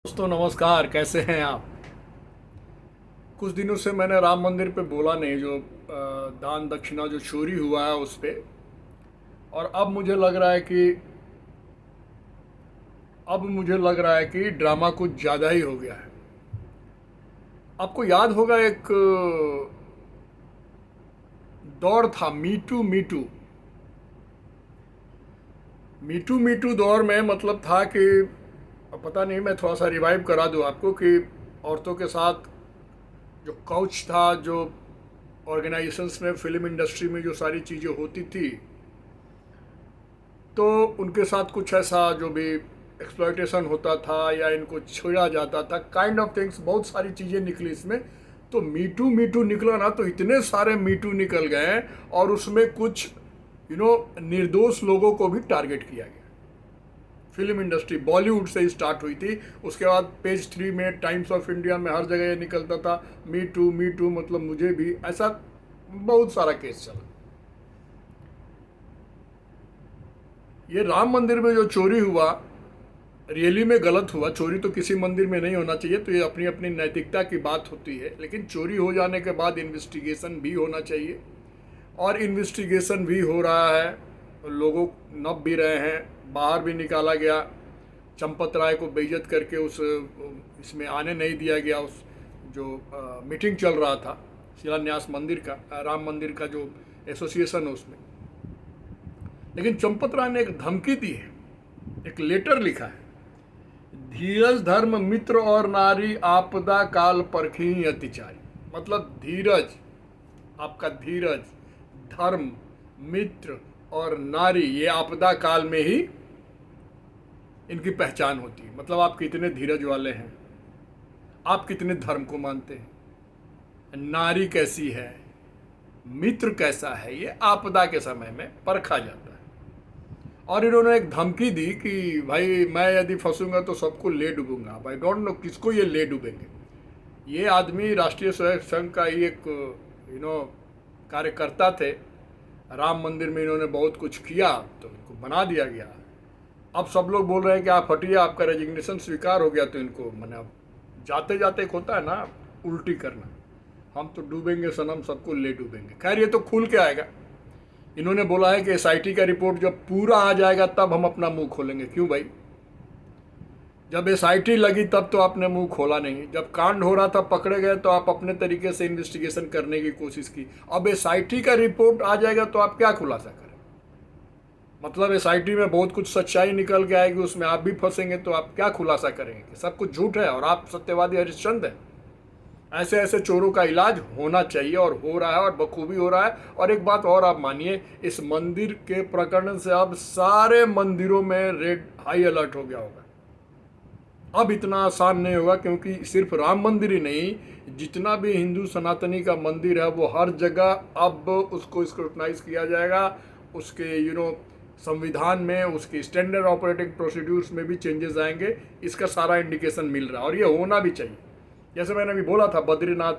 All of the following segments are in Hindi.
दोस्तों नमस्कार, कैसे हैं आप। कुछ दिनों से मैंने राम मंदिर पे बोला नहीं, जो दान दक्षिणा जो चोरी हुआ है उस पे। और अब मुझे लग रहा है कि ड्रामा कुछ ज़्यादा ही हो गया है। आपको याद होगा एक दौर था, मीटू मीटू मीटू दौर में मतलब था कि पता नहीं, मैं थोड़ा सा रिवाइव करा दूं आपको कि औरतों के साथ जो काउच था, जो ऑर्गेनाइजेशंस में, फिल्म इंडस्ट्री में जो सारी चीज़ें होती थी, तो उनके साथ कुछ ऐसा जो भी एक्सप्लॉयटेशन होता था या इनको छेड़ा जाता था, काइंड ऑफ थिंग्स, बहुत सारी चीज़ें निकली इसमें। तो मीटू मीटू निकला ना, तो इतने सारे मीटू निकल गए और उसमें कुछ निर्दोष लोगों को भी टारगेट किया गया। फिल्म इंडस्ट्री बॉलीवुड से ही स्टार्ट हुई थी, उसके बाद पेज 3 में, टाइम्स ऑफ इंडिया में, हर जगह ये निकलता था मी टू मतलब मुझे भी, ऐसा बहुत सारा केस चला। ये राम मंदिर में जो चोरी हुआ, रियली में गलत हुआ। चोरी तो किसी मंदिर में नहीं होना चाहिए, तो ये अपनी अपनी नैतिकता की बात होती है। लेकिन चोरी हो जाने के बाद इन्वेस्टिगेशन भी होना चाहिए, और इन्वेस्टिगेशन भी हो रहा है, लोगों नप भी रहे हैं, बाहर भी निकाला गया। चंपत राय को बेइज्जत करके उस इसमें आने नहीं दिया गया। उस जो मीटिंग चल रहा था शिलान्यास मंदिर का, राम मंदिर का जो एसोसिएशन है उसमें। लेकिन चंपत राय ने एक धमकी दी है, एक लेटर लिखा है, धीरज धर्म मित्र और नारी आपदा काल परखी अतिचारी। मतलब धीरज, आपका धीरज, धर्म, मित्र और नारी, ये आपदा काल में ही इनकी पहचान होती है। मतलब आप कितने धीरज वाले हैं, आप कितने धर्म को मानते हैं, नारी कैसी है, मित्र कैसा है, ये आपदा के समय में परखा जाता है। और इन्होंने एक धमकी दी कि भाई मैं यदि फंसूंगा तो सबको ले डूबूंगा। भाई डोंट नो किसको ये ले डूबेंगे। ये आदमी राष्ट्रीय स्वयं संघ का ही एक कार्यकर्ता थे। राम मंदिर में इन्होंने बहुत कुछ किया, तो इनको बना दिया गया। अब सब लोग बोल रहे हैं कि आप हटिए, आपका रेजिग्नेशन स्वीकार हो गया। तो इनको मैंने, अब जाते जाते एक होता है ना उल्टी करना, हम तो डूबेंगे सनम, सबको ले डूबेंगे। खैर ये तो खुल के आएगा। इन्होंने बोला है कि एसआईटी का रिपोर्ट जब पूरा आ जाएगा तब हम अपना मुंह खोलेंगे। क्यों भाई, जब एसआईटी लगी तब तो आपने मुंह खोला नहीं। जब कांड हो रहा था, पकड़े गए, तो आप अपने तरीके से इन्वेस्टिगेशन करने की कोशिश की। अब एसआईटी का रिपोर्ट आ जाएगा तो आप क्या खुलासा करें। मतलब एसआईटी में बहुत कुछ सच्चाई निकल के आएगी, उसमें आप भी फंसेंगे, तो आप क्या खुलासा करेंगे कि सब कुछ झूठ है और आप सत्यवादी हरिश्चंद्र हैं। ऐसे ऐसे चोरों का इलाज होना चाहिए, और हो रहा है, और बखूबी हो रहा है। और एक बात और आप मानिए, इस मंदिर के प्रकरण से अब सारे मंदिरों में रेड हाई अलर्ट हो गया होगा। अब इतना आसान नहीं होगा, क्योंकि सिर्फ राम मंदिर ही नहीं, जितना भी हिंदू सनातनी का मंदिर है वो हर जगह अब उसको स्क्रूटनाइज किया जाएगा। उसके संविधान में, उसके स्टैंडर्ड ऑपरेटिंग प्रोसीड्यूर्स में भी चेंजेस आएंगे। इसका सारा इंडिकेशन मिल रहा है, और ये होना भी चाहिए। जैसे मैंने अभी बोला था, बद्रीनाथ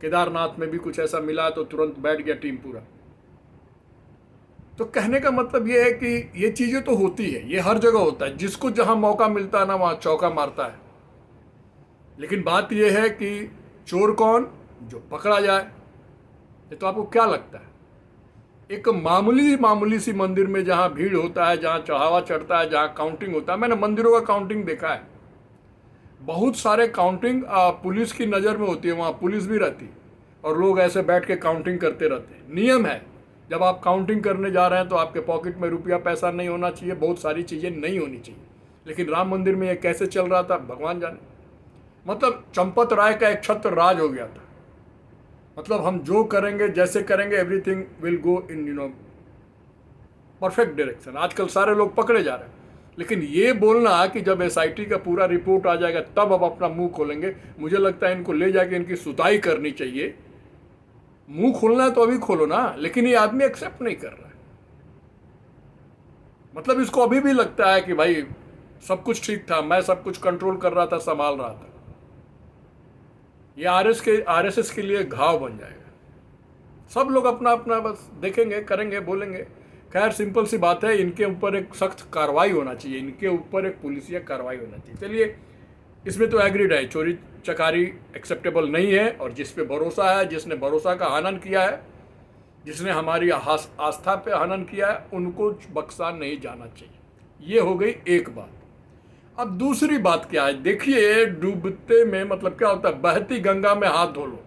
केदारनाथ में भी कुछ ऐसा मिला तो तुरंत बैठ गया टीम पूरा। तो कहने का मतलब ये है कि ये चीज़ें तो होती है, ये हर जगह होता है। जिसको जहां मौका मिलता है ना, वहां चौका मारता है। लेकिन बात यह है कि चोर कौन, जो पकड़ा जाए। ये तो आपको क्या लगता है, एक मामूली मामूली सी मंदिर में जहां भीड़ होता है, जहां चढ़ावा चढ़ता है, जहां काउंटिंग होता है, मैंने मंदिरों का काउंटिंग देखा है। बहुत सारे काउंटिंग पुलिस की नज़र में होती है, वहाँ पुलिस भी रहती है, और लोग ऐसे बैठ के काउंटिंग करते रहते हैं। नियम है, जब आप काउंटिंग करने जा रहे हैं तो आपके पॉकेट में रुपया पैसा नहीं होना चाहिए, बहुत सारी चीज़ें नहीं होनी चाहिए। लेकिन राम मंदिर में ये कैसे चल रहा था भगवान जाने। मतलब चंपत राय का एक छत्र राज हो गया था। मतलब हम जो करेंगे, जैसे करेंगे, everything will go in perfect direction. आजकल सारे लोग पकड़े जा रहे हैं। लेकिन ये बोलना कि जब एसआईटी का पूरा रिपोर्ट आ जाएगा तब अब अपना मुंह खोलेंगे, मुझे लगता है इनको ले जाके इनकी सुताई करनी चाहिए। मुंह खोलना है तो अभी खोलो ना। लेकिन ये आदमी एक्सेप्ट नहीं कर रहा है। मतलब इसको अभी भी लगता है कि भाई सब कुछ ठीक था, मैं सब कुछ कंट्रोल कर रहा था, संभाल रहा था। ये आरएसएस के लिए घाव बन जाएगा। सब लोग अपना अपना बस देखेंगे, करेंगे, बोलेंगे। खैर सिंपल सी बात है, इनके ऊपर एक सख्त कार्रवाई होना चाहिए, इनके ऊपर एक पुलिसिया कार्रवाई होना चाहिए। चलिए, इसमें तो एग्रीड है, चोरी चकारी एक्सेप्टेबल नहीं है, और जिस पे भरोसा है, जिसने भरोसा का हनन किया है, जिसने हमारी आस्था पे हनन किया है, उनको बख्शा नहीं जाना चाहिए। ये हो गई एक बात। अब दूसरी बात क्या है, देखिए डूबते में मतलब क्या होता है, बहती गंगा में हाथ धो लो।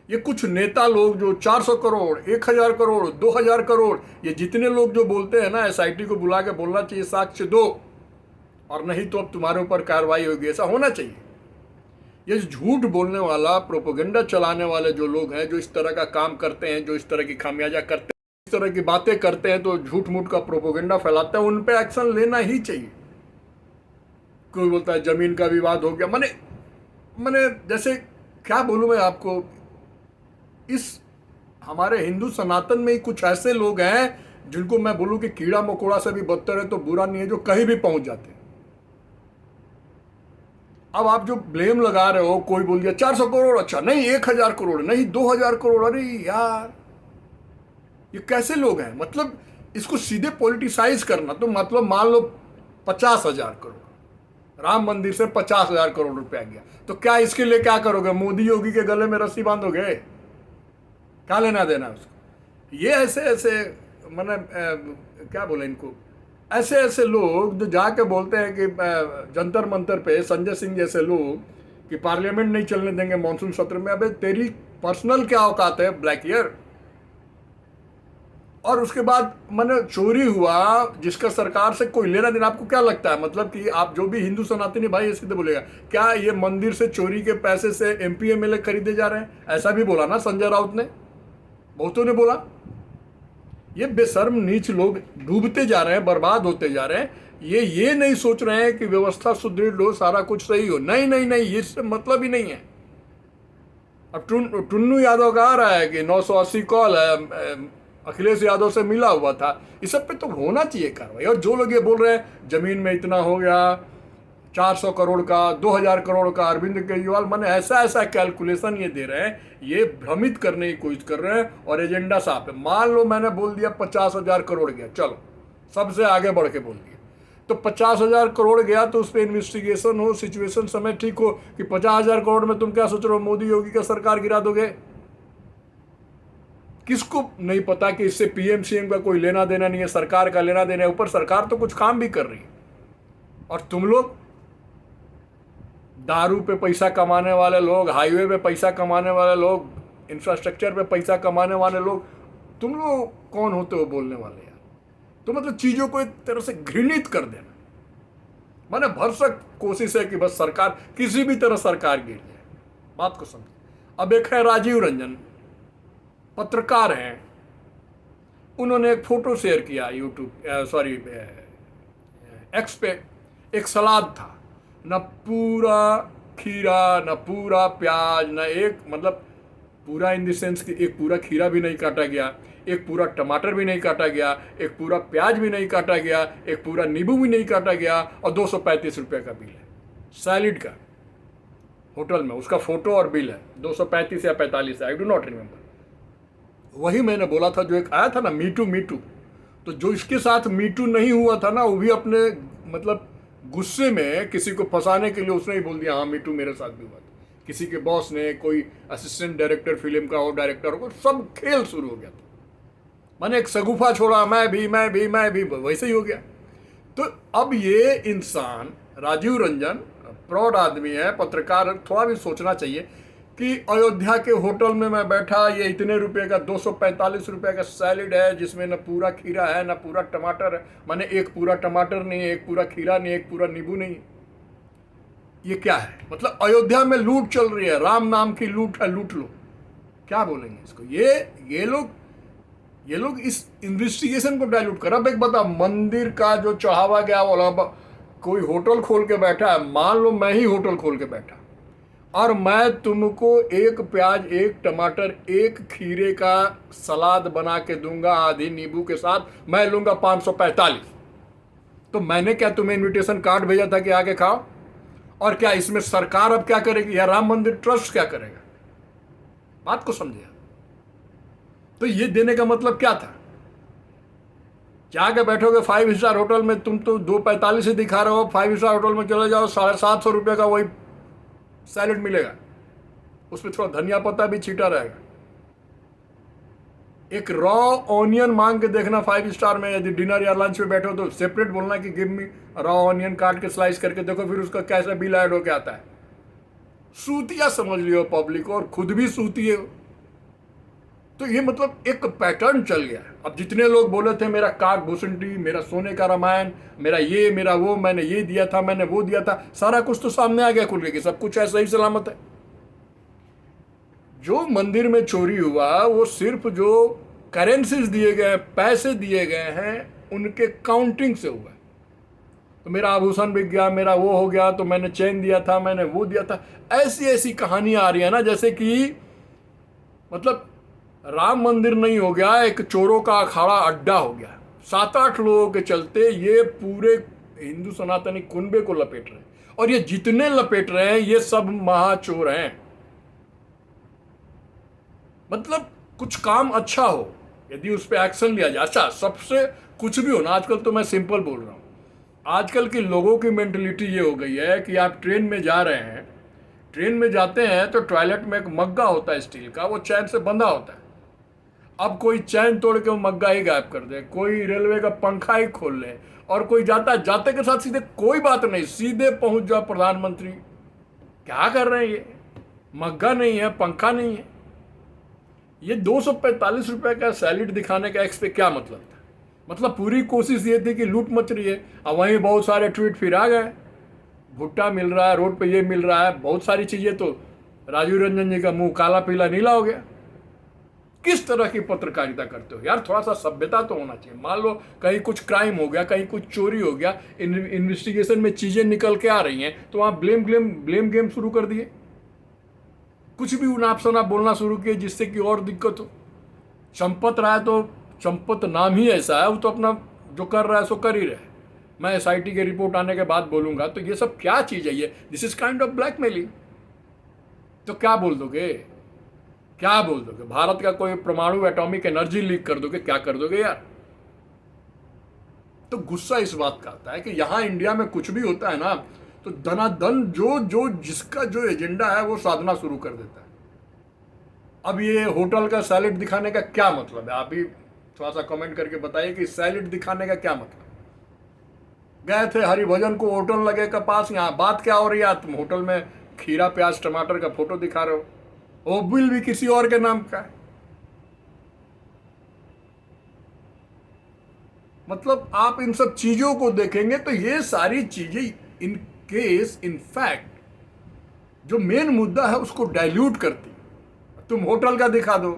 ये कुछ नेता लोग जो 400 करोड़, 1000 करोड़, 2000 करोड़, ये जितने लोग जो बोलते हैं ना, एसआईटी को बुला के बोलना चाहिए साक्ष्य दो, और नहीं तो अब तुम्हारे ऊपर कार्रवाई होगी, ऐसा होना चाहिए। ये झूठ बोलने वाला, प्रोपेगेंडा चलाने वाले जो लोग हैं, जो इस तरह का काम करते हैं, जो इस तरह की खामियाजा करते हैं, इस तरह की बातें करते हैं, तो झूठ मूठ का प्रोपेगेंडा फैलाते हैं, उन पे एक्शन लेना ही चाहिए। कोई बोलता है जमीन का विवाद हो गया, मैंने जैसे क्या बोलूं मैं आपको, इस हमारे हिंदू सनातन में ही कुछ ऐसे लोग हैं जिनको मैं बोलूं कि कीड़ा मकोड़ा से भी बदतर है तो बुरा नहीं है, जो कहीं भी पहुंच जाते हैं। अब आप जो ब्लेम लगा रहे हो, कोई बोल दिया 400 करोड़, अच्छा नहीं 1000 करोड़, नहीं 2000 करोड़, अरे यार ये कैसे लोग हैं? मतलब इसको सीधे पॉलिटिसाइज करना, तो मतलब मान लो 50,000 करोड़, राम मंदिर से 50,000 करोड़ रुपया गया, तो क्या इसके लिए क्या करोगे? मोदी योगी के गले में रस्सी बांधोगे? क्या लेना देना उसको? ये ऐसे ऐसे मैंने क्या बोले इनको, ऐसे ऐसे लोग जो जाके बोलते हैं कि जंतर मंतर पे संजय सिंह जैसे लोग कि पार्लियामेंट नहीं चलने देंगे मॉनसून सत्र में। अबे तेरी पर्सनल क्या औकात है ब्लैक ईयर? और उसके बाद मैंने चोरी हुआ जिसका सरकार से कोई लेना देना, आपको क्या लगता है? मतलब कि आप जो भी हिंदू सनातनी भाई ये सीधे बोलेगा, क्या ये मंदिर से चोरी के पैसे से एमपी एमएलए खरीदे जा रहे हैं? ऐसा भी बोला ना संजय राउत ने, बहुतों ने बोला। ये बेशर्म नीच लोग डूबते जा रहे हैं, बर्बाद होते जा रहे हैं। ये नहीं सोच रहे हैं कि व्यवस्था सुदृढ़ हो, सारा कुछ सही हो। नहीं नहीं नहीं, ये इससे मतलब ही नहीं है। अब टुन्नू यादव का आ रहा है कि 980 कॉल है, अखिलेश यादव से मिला हुआ था। इस सब पे तो होना चाहिए कार्रवाई। और जो लोग ये बोल रहे हैं जमीन में इतना हो गया, 400 करोड़ का, 2000 करोड़ का, अरविंद केजरीवाल मैंने ऐसा कैलकुलेशन ये दे रहे हैं, ये भ्रमित करने की कोशिश कर रहे हैं, और एजेंडा साफ है। मान लो मैंने बोल दिया 50,000 करोड़ गया, चलो सबसे आगे बढ़ के बोल दिया, तो 50,000 करोड़ गया तो उस पर इन्वेस्टिगेशन हो, सिचुएशन समय ठीक हो, कि 50,000 करोड़ में तुम क्या सोच रहे हो मोदी योगी का सरकार गिरा दोगे? किसको नहीं पता कि इससे पीएम सीएम का कोई लेना देना नहीं है, सरकार का लेना देना है। ऊपर सरकार तो कुछ काम भी कर रही है, और तुम लोग दारू पे पैसा कमाने वाले लोग, हाईवे पे पैसा कमाने वाले लोग, इंफ्रास्ट्रक्चर पे पैसा कमाने वाले लोग, तुम लोग कौन होते हो बोलने वाले यार? तो मतलब चीज़ों को एक तरह से घृणित कर देना। मैंने भरसक कोशिश है कि बस सरकार किसी भी तरह सरकार गिर जाए। बात को समझ। अब एक है राजीव रंजन, पत्रकार हैं, उन्होंने एक फोटो शेयर किया एक्स पे। एक सलाद था, न पूरा खीरा, न पूरा प्याज, न एक मतलब पूरा इन द सेंस कि एक पूरा खीरा भी नहीं काटा गया, एक पूरा टमाटर भी नहीं काटा गया, एक पूरा प्याज भी नहीं काटा गया, एक पूरा नींबू भी नहीं काटा गया, और 235 रुपये का बिल है सैलिड का होटल में। उसका फोटो और बिल है 235 या 45 है, आई डू नॉट रिमेंबर। वही मैंने बोला था, जो एक आया था ना मीटू, तो जो इसके साथ मीटू नहीं हुआ था ना, वो भी अपने मतलब गुस्से में किसी को फंसाने के लिए उसने ही बोल दिया हाँ मीटू मेरे साथ भी हुआ था। किसी के बॉस ने, कोई असिस्टेंट डायरेक्टर फिल्म का और डायरेक्टर को, सब खेल शुरू हो गया था। मैंने एक सगुफा छोड़ा, मैं भी, वैसे ही हो गया। तो अब ये इंसान राजीव रंजन प्रौढ़ आदमी है, पत्रकार, थोड़ा भी सोचना चाहिए कि अयोध्या के होटल में मैं बैठा, ये इतने रुपए का 245 रुपये का सैलिड है, जिसमें न पूरा खीरा है न पूरा टमाटर है। मैंने एक पूरा टमाटर नहीं है, एक पूरा खीरा नहीं, एक पूरा नींबू नहीं। ये क्या है? मतलब अयोध्या में लूट चल रही है, राम नाम की लूट है, लूट लो। क्या बोलेंगे इसको? ये लोग इस इन्वेस्टिगेशन को डायल्यूट कर। अब एक बता, मंदिर का जो चढ़ावा गया वाला, कोई होटल खोल के बैठा है, मान लो मैं ही होटल खोल के बैठा, और मैं तुमको एक प्याज, एक टमाटर, एक खीरे का सलाद बना के दूंगा आधी नींबू के साथ, मैं लूंगा 545। तो मैंने क्या तुम्हें इनविटेशन कार्ड भेजा था कि आके खाओ? और क्या इसमें सरकार अब क्या करेगी, या राम मंदिर ट्रस्ट क्या करेगा? बात को समझिए। तो ये देने का मतलब क्या था? जाके बैठोगे 5 स्टार होटल में, तुम तो 2:45 ही दिखा रहे हो, 5 स्टार होटल में चले जाओ, 750 का वही सैलेड मिलेगा, उसमें थोड़ा धनिया पत्ता भी छीटा रहेगा। एक रॉ ऑनियन मांग के देखना 5 स्टार में, यदि डिनर या लंच में बैठे हो तो सेपरेट बोलना कि गिव मी रॉ ऑनियन, काट के स्लाइस करके देखो, फिर उसका कैसा बिल ऐड होके आता है। सूतिया समझ लियो पब्लिक को, और खुद भी सूती है। तो ये मतलब एक पैटर्न चल गया। अब जितने लोग बोले थे मेरा काक भूसुंडी, मेरा सोने का रामायण, मेरा ये मेरा वो, मैंने ये दिया था, मैंने वो दिया था, सारा कुछ तो सामने आ गया खुल के, सब कुछ है सही सलामत है। जो मंदिर में चोरी हुआ वो सिर्फ जो करेंसीज दिए गए, पैसे दिए गए हैं, उनके काउंटिंग से हुआ। तो मेरा आभूषण बिक गया, मेरा वो हो गया, तो मैंने चेन दिया था, मैंने वो दिया था, ऐसी ऐसी कहानियां आ रही है ना, जैसे कि मतलब राम मंदिर नहीं हो गया, एक चोरों का अखाड़ा अड्डा हो गया। 7-8 लोगों के चलते ये पूरे हिंदू सनातनी कुनबे को लपेट रहे हैं, और ये जितने लपेट रहे हैं ये सब महाचोर हैं। मतलब कुछ काम अच्छा हो, यदि उस पर एक्शन लिया जाए, अच्छा सबसे कुछ भी हो ना, आजकल तो मैं सिंपल बोल रहा हूँ, आजकल के लोगों की मेंटलिटी ये हो गई है कि आप ट्रेन में जा रहे हैं, ट्रेन में जाते हैं तो टॉयलेट में एक मग्गा होता है स्टील का, वो चैन से बंधा होता है। अब कोई चैन तोड़ के वो मग्गा ही गायब कर दे, कोई रेलवे का पंखा ही खोल ले, और कोई जाता जाते के साथ सीधे कोई बात नहीं, सीधे पहुंच जाओ प्रधानमंत्री। क्या कर रहे हैं ये? मग्गा नहीं है, पंखा नहीं है। ये 245 रुपए का सैलेड दिखाने का एक्स पे क्या मतलब था? मतलब पूरी कोशिश ये थी कि लूट मच रही है। अब वहीं बहुत सारे ट्वीट फिर आ गए, भुट्टा मिल रहा है, रोड पे ये मिल रहा है, बहुत सारी चीजें। तो राजीव रंजन जी का मुंह काला पीला नीला हो गया। किस तरह की पत्रकारिता करते हो यार? थोड़ा सा सभ्यता तो होना चाहिए। मान लो कहीं कुछ क्राइम हो गया, कहीं कुछ चोरी हो गया, इन्वेस्टिगेशन में चीजें निकल के आ रही हैं, तो वहां ब्लेम गेम शुरू कर दिए, कुछ भी उनाप शनाप बोलना शुरू किए, जिससे कि और दिक्कत हो। चंपत राय तो, चंपत नाम ही ऐसा है, वो तो अपना जो कर रहा है सो कर ही रहे। मैं SIT के रिपोर्ट आने के बाद बोलूंगा। तो ये सब क्या चीज है? ये this is kind of blackmailing. तो क्या बोल दोगे? क्या बोल दोगे? भारत का कोई परमाणु एटॉमिक एनर्जी लीक कर दोगे? क्या कर दोगे यार? तो गुस्सा इस बात का आता है कि यहां इंडिया में कुछ भी होता है ना, तो धनाधन जो जो जिसका जो एजेंडा है वो साधना शुरू कर देता है। अब ये होटल का सैलेड दिखाने का क्या मतलब है? आप भी थोड़ा सा कमेंट करके बताइए कि सैलेड दिखाने का क्या मतलब। गए थे हरिभजन को होटल लगे के पास, यहाँ बात क्या हो रही है? तुम होटल में खीरा प्याज टमाटर का फोटो दिखा रहे हो, वो बिल भी किसी और के नाम का है। मतलब आप इन सब चीजों को देखेंगे तो ये सारी चीजें इन केस इन फैक्ट जो मेन मुद्दा है उसको डाइल्यूट करती। तुम होटल का दिखा दो,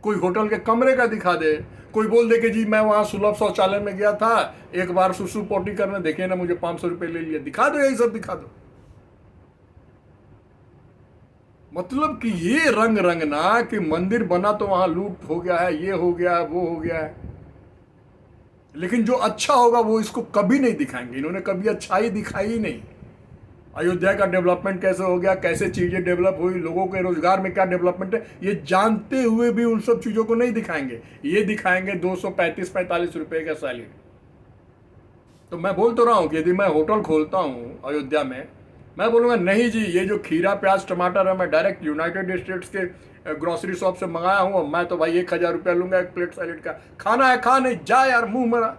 कोई होटल के कमरे का दिखा दे, कोई बोल दे कि जी मैं वहां सुलभ शौचालय में गया था, एक बार सुसु पोटी करने, देखे ना मुझे 500 रुपये ले लिया, दिखा दो, यही सब दिखा दो। मतलब कि ये रंग रंगना कि मंदिर बना तो वहां लूट हो गया है, ये हो गया है, वो हो गया है, लेकिन जो अच्छा होगा वो इसको कभी नहीं दिखाएंगे। इन्होंने कभी अच्छाई दिखाई ही नहीं। अयोध्या का डेवलपमेंट कैसे हो गया, कैसे चीजें डेवलप हुई, लोगों के रोजगार में क्या डेवलपमेंट है, ये जानते हुए भी उन सब चीजों को नहीं दिखाएंगे। ये दिखाएंगे 235-45 रुपए का सैलेड। तो मैं बोल तो रहा हूं कि यदि मैं होटल खोलता हूं अयोध्या में, मैं बोलूंगा नहीं जी, ये जो खीरा प्याज टमाटर है मैं डायरेक्ट यूनाइटेड स्टेट्स के ग्रोसरी शॉप से मंगाया हूं, मैं तो भाई 1000 रुपया लूंगा एक प्लेट सैलेड का। खाना है खा, नहीं जा यार, मुंह मरा।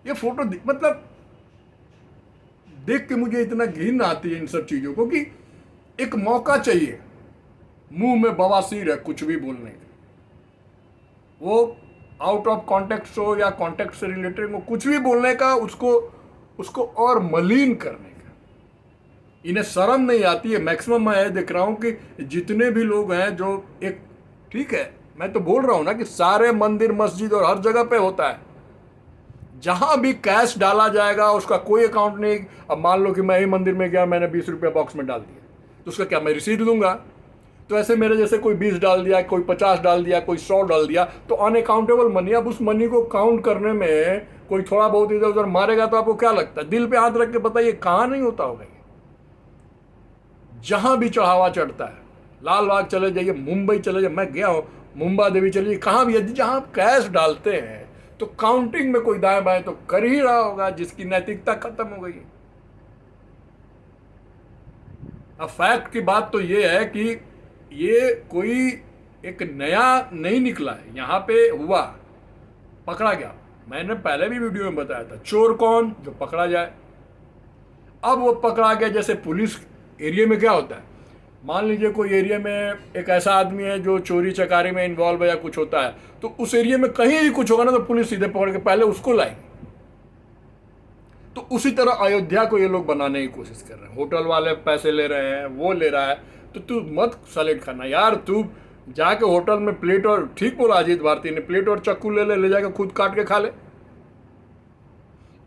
ये फोटो मतलब देख के मुझे इतना घिन आती है इन सब चीजों को कि एक मौका चाहिए। मुंह में बवासीर है कुछ भी बोलने का, वो आउट ऑफ कॉन्टेक्स्ट हो या कॉन्टेक्स्ट से रिलेटेड हो, कुछ भी बोलने का, उसको और मलिन करने का इन्हें शर्म नहीं आती है। मैक्सिमम मैं ये देख रहा हूं कि जितने भी लोग हैं जो एक, ठीक है मैं तो बोल रहा हूं ना कि सारे मंदिर मस्जिद और हर जगह पे होता है, जहां भी कैश डाला जाएगा उसका कोई अकाउंट नहीं। अब मान लो कि मैं ही मंदिर में गया, मैंने 20 रुपया बॉक्स में डाल दिया, तो उसका क्या मैं रिसीट लूंगा? तो ऐसे मेरे जैसे कोई 20 डाल दिया, कोई 50 डाल दिया, कोई 100 डाल दिया, तो अनअकाउंटेबल मनी। अब उस मनी को काउंट करने में कोई थोड़ा बहुत इधर उधर मारेगा तो आपको क्या लगता है? दिल पे हाथ रख के बताइए, कहां नहीं होता होगा? जहां भी चढ़ावा चढ़ता है, लाल बाग चले जाइए, मुंबई चले जाइए, मैं गया हूं मुंबा देवी चलिए, कहाँ भी यदि जहाँ आप कैश डालते हैं तो काउंटिंग में कोई दाएं बाएं तो कर ही रहा होगा, जिसकी नैतिकता खत्म हो गई। अब फैक्ट की बात तो ये है कि ये कोई एक नया नहीं निकला है, यहाँ पे हुआ, पकड़ा गया। मैंने पहले भी वीडियो में बताया था, चोर कौन, जो पकड़ा जाए। अब वो पकड़ा गया, जैसे पुलिस एरिया में क्या होता है, मान लीजिए कोई एरिया में एक ऐसा आदमी है जो चोरी चकारी में इन्वॉल्व है या कुछ होता है, तो उस एरिया में कहीं भी कुछ होगा ना तो पुलिस सीधे पकड़ के पहले उसको लाएगी। तो उसी तरह अयोध्या को ये लोग बनाने की कोशिश कर रहे हैं। होटल वाले पैसे ले रहे हैं, वो ले रहा है, तो तू मत सलेक्ट करना यार। तू जाके होटल में प्लेट, और ठीक बोला अजीत भारती ने, प्लेट और चक्कू ले जाके खुद काट के खा ले।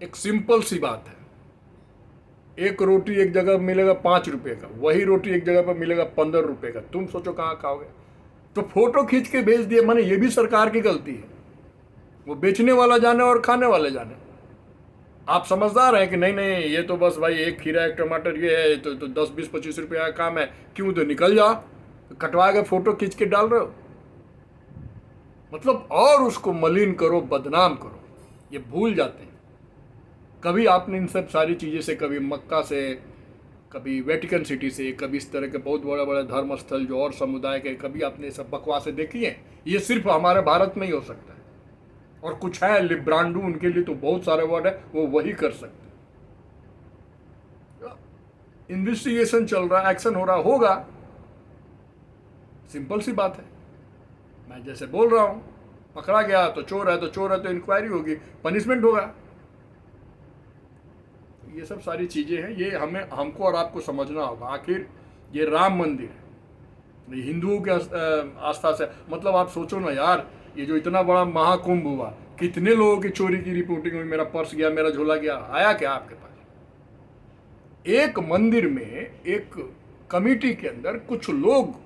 एक सिंपल सी बात है, एक रोटी एक जगह मिलेगा 5 रुपए का, वही रोटी एक जगह पर मिलेगा 15 रुपए का। तुम सोचो कहाँ खाओगे। तो फोटो खींच के भेज दिए, माने ये भी सरकार की गलती है। वो बेचने वाला जाने और खाने वाले जाने। आप समझदार हैं कि नहीं नहीं ये तो बस भाई एक खीरा एक टमाटर ये है, तो 10 20 25 रुपये का काम है, क्यों, तो निकल जाओ, कटवा के फोटो खींच के डाल रहे हो। मतलब और उसको मलिन करो, बदनाम करो, ये भूल जाते हैं। कभी आपने इन सब सारी चीज़ें से, कभी मक्का से, कभी वेटिकन सिटी से, कभी इस तरह के बहुत बड़े बड़े धर्म स्थल जो और समुदाय के, कभी आपने ये सब बकवासें देखी हैं? ये सिर्फ हमारे भारत में ही हो सकता है। और कुछ है लिब्रांडू, उनके लिए तो बहुत सारे वर्ड है, वो वही कर सकते हैं। इन्वेस्टिगेशन चल रहा है, एक्शन हो रहा होगा, सिंपल सी बात है। मैं जैसे बोल रहा हूँ, पकड़ा गया तो चोर है तो चोर है, तो इंक्वायरी होगी, पनिशमेंट होगा। ये सब सारी चीज़ें हैं, ये हमको और आपको समझना होगा। आखिर ये राम मंदिर है, हिंदुओं के आस्था से, मतलब आप सोचो ना यार, ये जो इतना बड़ा महाकुंभ हुआ, कितने लोगों की चोरी की रिपोर्टिंग हुई, मेरा पर्स गया, मेरा झोला गया, आया क्या आपके पास? एक मंदिर में, एक कमेटी के अंदर कुछ लोग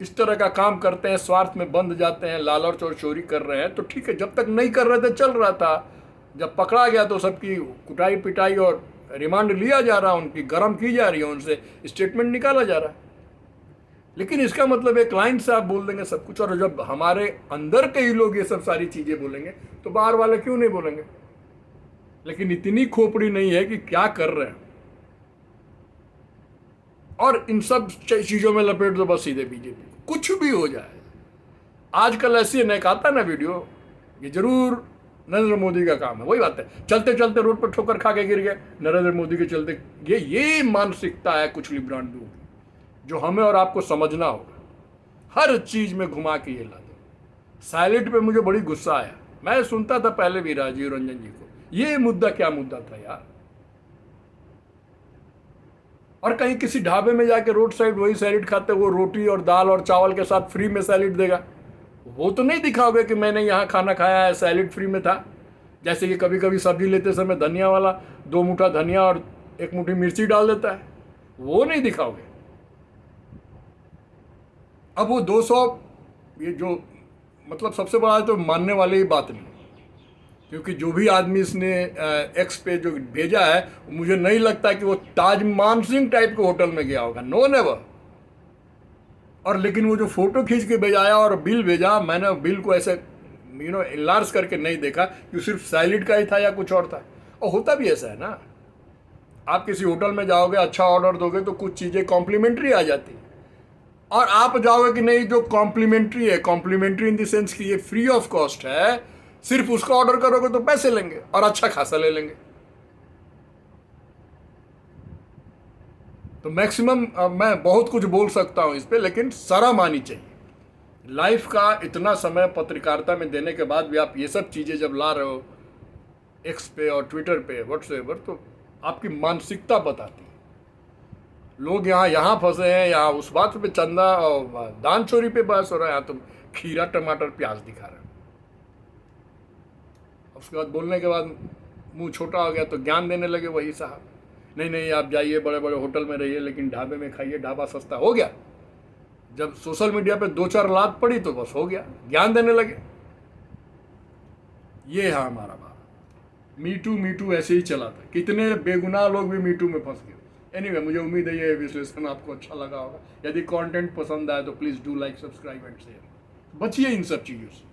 इस तरह का काम करते हैं, स्वार्थ में बंध जाते हैं, लालच और चोरी कर रहे हैं, तो ठीक है, जब तक नहीं कर रहे थे चल रहा था। जब पकड़ा गया तो सबकी कुटाई पिटाई और रिमांड लिया जा रहा है, उनकी गर्म की जा रही है, उनसे स्टेटमेंट निकाला जा रहा है। लेकिन इसका मतलब एक लाइन से आप बोल देंगे सब कुछ, और जब हमारे अंदर के ही लोग ये सब सारी चीज़ें बोलेंगे तो बाहर वाले क्यों नहीं बोलेंगे? लेकिन इतनी खोपड़ी नहीं है कि क्या कर रहे हैं, और इन सब चीज़ों में लपेट दो बस सीधे बीजेपी, कुछ भी हो जाए। आजकल ऐसी एक आता ना वीडियो, ये जरूर नरेंद्र मोदी का काम है। वही बात है, चलते चलते रोड पर ठोकर खा के गिर गए, नरेंद्र मोदी के चलते। ये मानसिकता है कुछ लिब्रांडू की, जो हमें और आपको समझना होगा। हर चीज में घुमा के ये ला दो। साइलेंट पे मुझे बड़ी गुस्सा आया, मैं सुनता था पहले भी राजीव रंजन जी को, ये मुद्दा क्या मुद्दा था यार। और कहीं किसी ढाबे में जाके रोड साइड वही सैलेड खाते, वो रोटी और दाल और चावल के साथ फ्री में सैलेड देगा, वो तो नहीं दिखाओगे कि मैंने यहाँ खाना खाया है, सैलेड फ्री में था। जैसे कि कभी कभी सब्जी लेते समय धनिया वाला 2 मुठ्ठा धनिया और 1 मुट्ठी मिर्ची डाल देता है, वो नहीं दिखाओगे। अब वो 200, ये जो मतलब सबसे बड़ा तो मानने वाली ही बात नहीं, क्योंकि जो भी आदमी इसने एक्स पे जो भेजा है, मुझे नहीं लगता कि वो ताज मानसिंह टाइप के होटल में गया होगा, नो नेवर। और लेकिन वो जो फोटो खींच के भेजाया और बिल भेजा, मैंने बिल को ऐसे इनलार्ज करके नहीं देखा कि सिर्फ सैलिड का ही था या कुछ और था। और होता भी ऐसा है ना, आप किसी होटल में जाओगे, अच्छा ऑर्डर दोगे तो कुछ चीज़ें कॉम्प्लीमेंट्री आ जाती है, और आप जाओगे कि नहीं जो कॉम्प्लीमेंट्री है, कॉम्प्लीमेंट्री इन द सेंस कि ये फ्री ऑफ कॉस्ट है, सिर्फ उसका ऑर्डर करोगे तो पैसे लेंगे और अच्छा खासा ले लेंगे। तो मैक्सिमम मैं बहुत कुछ बोल सकता हूँ इस पर, लेकिन शर्म आनी चाहिए। लाइफ का इतना समय पत्रकारिता में देने के बाद भी आप ये सब चीज़ें जब ला रहे हो एक्स पे और ट्विटर पे व्हाट्सएवर, तो आपकी मानसिकता बताती है। लोग यहाँ फंसे हैं, यहाँ उस बात पे चंदा और दान चोरी पे बहस हो रहा है, यहाँ तुम खीरा टमाटर प्याज दिखा रहे हो। उसके बाद बोलने के बाद मुंह छोटा हो गया तो ज्ञान देने लगे वही साहब, नहीं नहीं आप जाइए बड़े बड़े होटल में रहिए लेकिन ढाबे में खाइए, ढाबा सस्ता हो गया। जब सोशल मीडिया पे 2-4 लात पड़ी तो बस हो गया, ज्ञान देने लगे। ये है हमारा भारत। मीटू ऐसे ही चला था, कितने बेगुनाह लोग भी मीटू में फंस गए। एनीवे मुझे उम्मीद है ये विश्लेषण आपको अच्छा लगा होगा। यदि कंटेंट पसंद आए तो please do like, subscribe and share. बचिए इन सब चीज़ों से,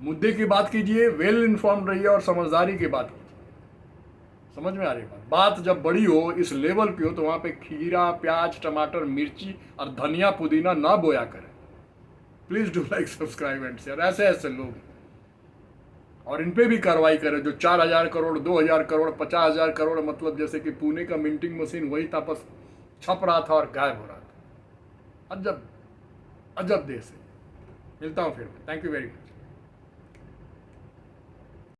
मुद्दे की बात कीजिए, वेल इन्फॉर्म्ड रहिए और समझदारी की बात कीजिए। समझ में आ रही बात जब बड़ी हो, इस लेवल पे हो, तो वहाँ पे खीरा, प्याज, टमाटर, मिर्ची और धनिया पुदीना ना बोया करें। Please do like, subscribe and share. ऐसे ऐसे लोग, और इन पे भी कार्रवाई करें जो 4,000 करोड़, 2,000 करोड़, 50,000 करोड़, मतलब जैसे कि पुणे का मिंटिंग मशीन वही था, बस छप रहा था और गायब हो रहा था। अजब अजब देश है। मिलता हूँ फिर। Thank you very much.